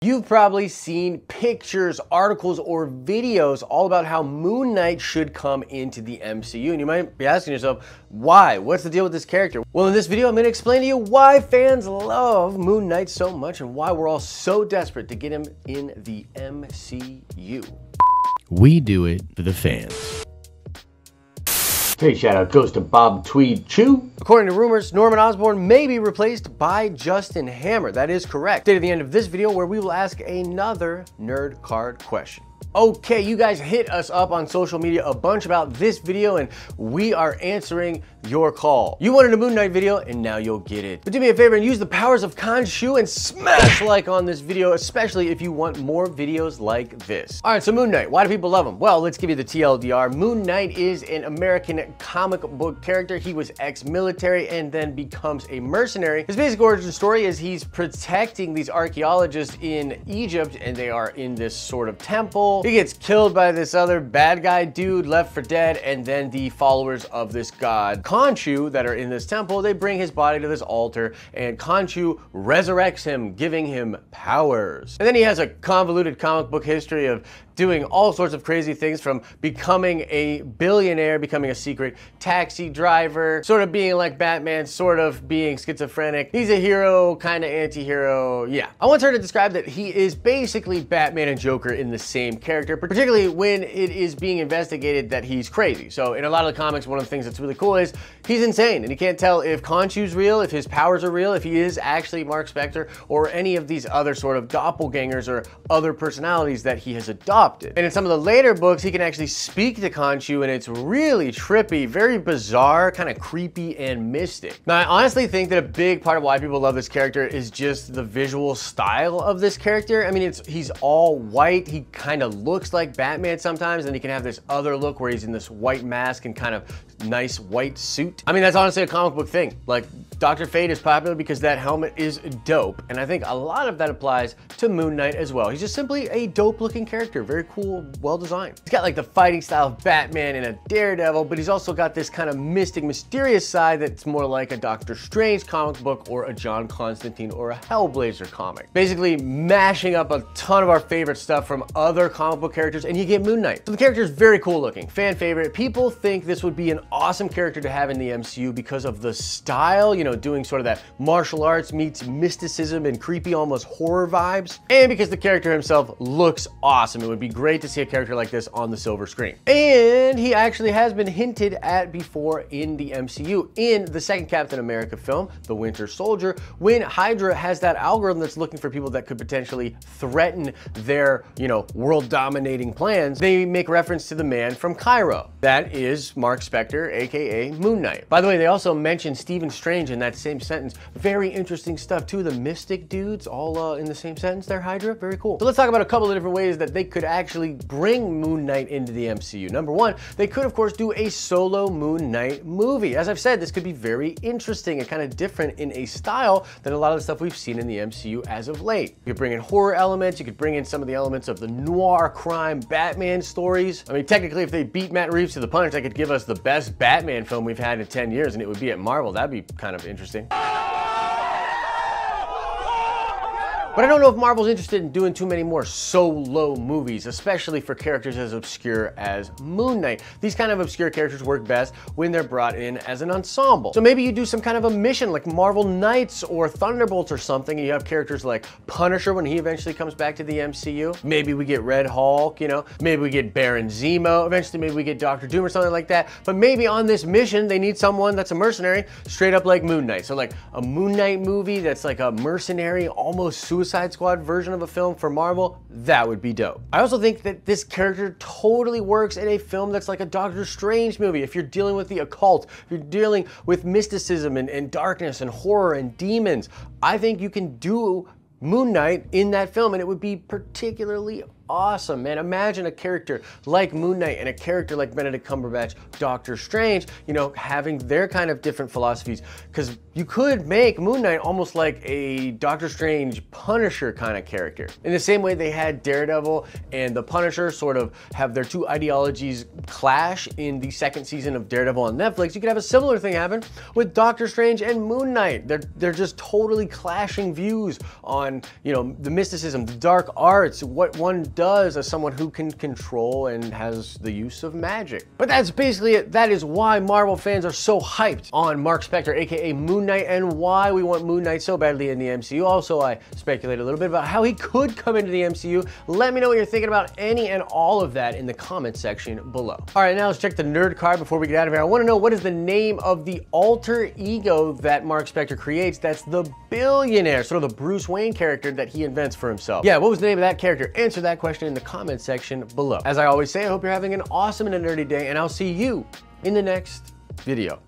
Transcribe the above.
You've probably seen pictures, articles, or videos all about how Moon Knight should come into the MCU. And you might be asking yourself, why? What's the deal with this character? Well, in this video, I'm going to explain to you why fans love Moon Knight so much and why we're all so desperate to get him in the MCU. We do it for the fans. Today's shout out goes to Bob Tweed Chew. According to rumors, Norman Osborn may be replaced by Justin Hammer. That is correct. Stay to the end of this video where we will ask another nerd card question. Okay, you guys hit us up on social media a bunch about this video and we are answering your call. You wanted a Moon Knight video and now you'll get it. But do me a favor and use the powers of Khonshu and smash like on this video, especially if you want more videos like this. All right, so Moon Knight, why do people love him? Well, let's give you the TLDR. Moon Knight is an American comic book character. He was ex-military and then becomes a mercenary. His basic origin story is he's protecting these archaeologists in Egypt and they are in this sort of temple. He gets killed by this other bad guy dude, left for dead, and then the followers of this god Khonshu that are in this temple, they bring his body to this altar and Khonshu resurrects him, giving him powers. And then he has a convoluted comic book history of doing all sorts of crazy things, from becoming a billionaire, becoming a secret taxi driver, sort of being like Batman, sort of being schizophrenic. He's a hero, kind of anti-hero, yeah. I once heard it described that he is basically Batman and Joker in the same character, particularly when it is being investigated that he's crazy. So in a lot of the comics, one of the things that's really cool is he's insane, and you can't tell if Khonshu's real, if his powers are real, if he is actually Mark Spector, or any of these other sort of doppelgangers or other personalities that he has adopted. And in some of the later books, he can actually speak to Khonshu, and it's really trippy, very bizarre, kind of creepy and mystic. Now, I honestly think that a big part of why people love this character is just the visual style of this character. I mean, he's all white. He kind of looks like Batman sometimes, and he can have this other look where he's in this white mask and kind of nice white suit. I mean, that's honestly a comic book thing. Like, Dr. Fate is popular because that helmet is dope, and I think a lot of that applies to Moon Knight as well. He's just simply a dope looking character, very cool, well designed. He's got like the fighting style of Batman and a Daredevil, but he's also got this kind of mystic, mysterious side that's more like a Doctor Strange comic book or a John Constantine or a Hellblazer comic. Basically mashing up a ton of our favorite stuff from other comic book characters, and you get Moon Knight. So the character is very cool looking, fan favorite. People think this would be an awesome character to have in the MCU because of the style, you know, doing sort of that martial arts meets mysticism and creepy, almost horror vibes, and because the character himself looks awesome. It would be great to see a character like this on the silver screen. And he actually has been hinted at before in the MCU. In the second Captain America film, The Winter Soldier, when Hydra has that algorithm that's looking for people that could potentially threaten their, you know, world-dominating plans, they make reference to the man from Cairo. That is Mark Spector, aka Moon Knight. By the way, they also mention Stephen Strange in that same sentence. Very interesting stuff too. The Mystic dudes all in the same sentence there, Hydra. Very cool. So let's talk about a couple of different ways that they could actually bring Moon Knight into the MCU. Number one, they could of course do a solo Moon Knight movie. As I've said, this could be very interesting and kind of different in a style than a lot of the stuff we've seen in the MCU as of late. You could bring in horror elements, you could bring in some of the elements of the noir crime Batman stories. I mean, technically, if they beat Matt Reeves to the punch, they could give us the best Batman film we've had in 10 years, and it would be at Marvel. That'd be kind of interesting. But I don't know if Marvel's interested in doing too many more solo movies, especially for characters as obscure as Moon Knight. These kind of obscure characters work best when they're brought in as an ensemble. So maybe you do some kind of a mission like Marvel Knights or Thunderbolts or something, and you have characters like Punisher when he eventually comes back to the MCU. Maybe we get Red Hulk, you know, maybe we get Baron Zemo, eventually maybe we get Doctor Doom or something like that. But maybe on this mission, they need someone that's a mercenary, straight up like Moon Knight. So like a Moon Knight movie that's like a mercenary, almost Suicide Squad version of a film for Marvel, that would be dope. I also think that this character totally works in a film that's like a Doctor Strange movie. If you're dealing with the occult, if you're dealing with mysticism and darkness and horror and demons, I think you can do Moon Knight in that film and it would be particularly awesome, man. Imagine a character like Moon Knight and a character like Benedict Cumberbatch, Doctor Strange, you know, having their kind of different philosophies, because you could make Moon Knight almost like a Doctor Strange Punisher kind of character. In the same way they had Daredevil and the Punisher sort of have their two ideologies clash in the second season of Daredevil on Netflix, you could have a similar thing happen with Doctor Strange and Moon Knight. They're just totally clashing views on, you know, the mysticism, the dark arts, what one does as someone who can control and has the use of magic. But that's basically it. That is why Marvel fans are so hyped on Mark Spector, aka Moon Knight, and why we want Moon Knight so badly in the MCU. Also, I speculate a little bit about how he could come into the MCU. Let me know what you're thinking about any and all of that in the comment section below. All right, now let's check the nerd card before we get out of here. I want to know, what is the name of the alter ego that Mark Spector creates that's the billionaire, sort of the Bruce Wayne character that he invents for himself? Yeah, what was the name of that character? Answer that question in the comment section below. As I always say, I hope you're having an awesome and a nerdy day, and I'll see you in the next video.